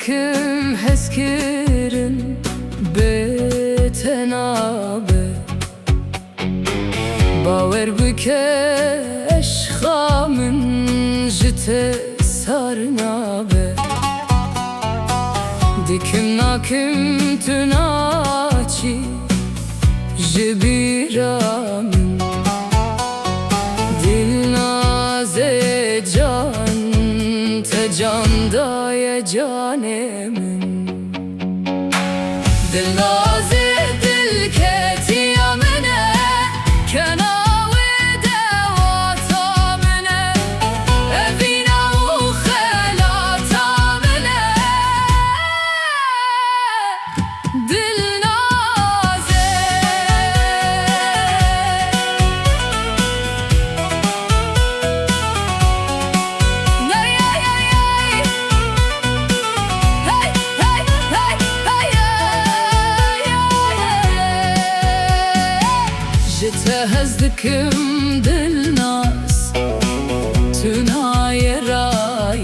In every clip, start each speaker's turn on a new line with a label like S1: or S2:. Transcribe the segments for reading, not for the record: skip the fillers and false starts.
S1: دكم هسكرن بتنابه باور بكش خامن جت سرنابه دكم ناكم تناچي جبيرامن دلنازه can tecandaya canemin Dilnaze dilketi yamine kenavi devatamine evina u khelatamine Dilnaze جتهزدكم دلناس تناي راي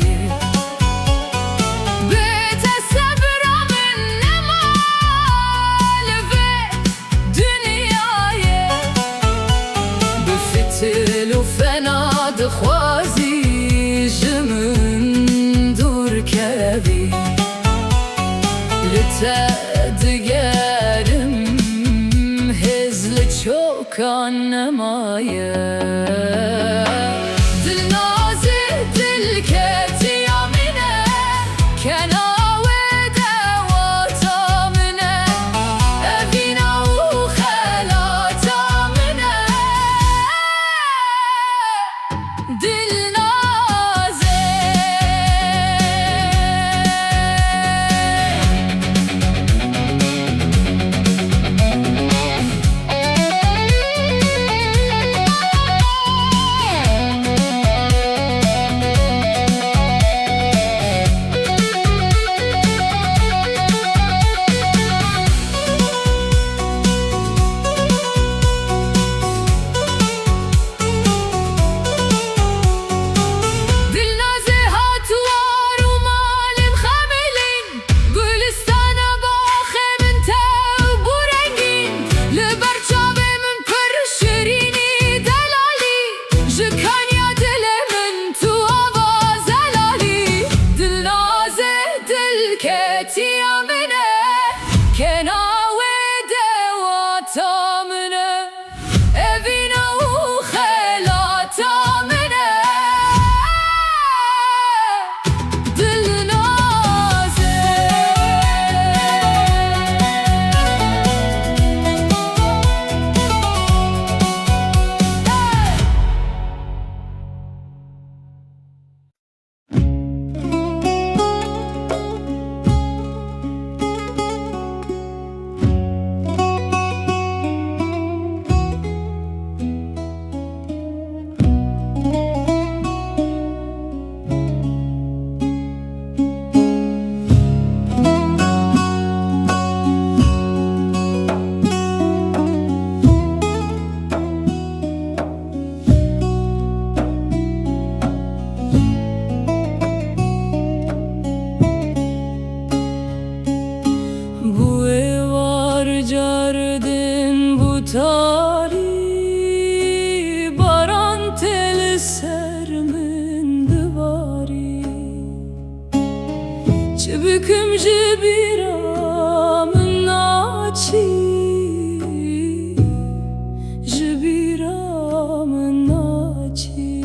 S1: بيت الصبر من نمال في دنياي بفتل وفناد خوازي جمن دور كبي لتدقارم çok anlamaya Dilnaze dilketi yamine kenavi devatamine evina u khelatamine Dilnaze dilketi yamine kenavi devatamine evina u khelatamine Dilnaze Tari baran tel sermin divari Çibüküm jibiramın naçi Jibiramın naçi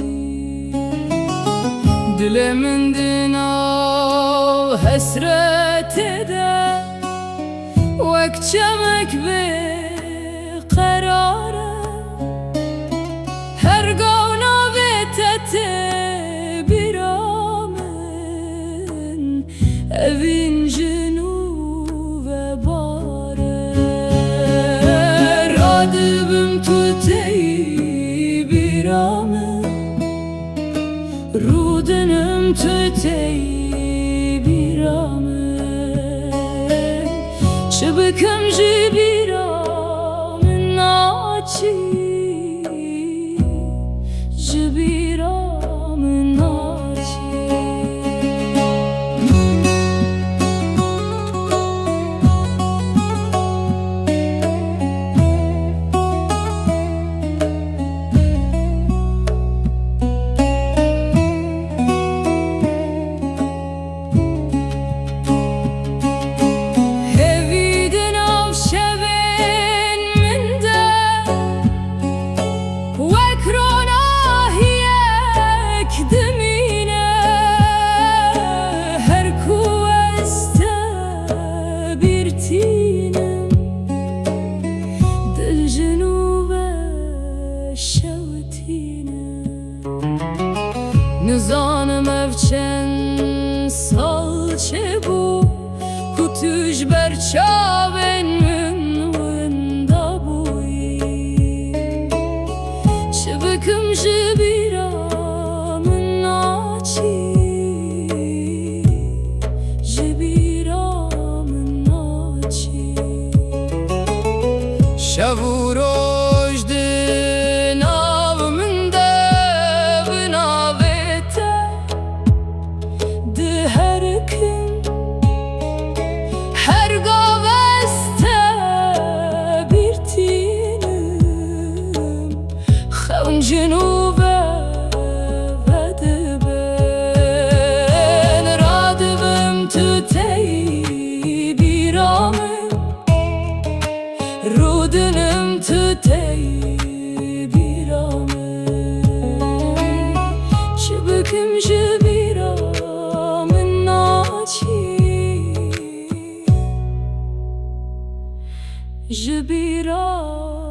S1: Dilemin dinav hesret eder Vek çemek be قراره هر گاونا ویتته بیرامن اوین جنو و باره رادبم تو تی بیرامن رودنم تو تی بیرامن شبکم جی بیرامن ناچی جبیرامن ناچی tuj berçaven wenda bui Şıbıkım jibiramın naçi Jibiramın naçi Şavuroj din avımın devin avete Di her kim her gaveste bir tinim Xencinu ve ben Radivim tüteyi biramın Rudinim tüteyi biramın Şıbıkım jibiramın naçi Jibiramın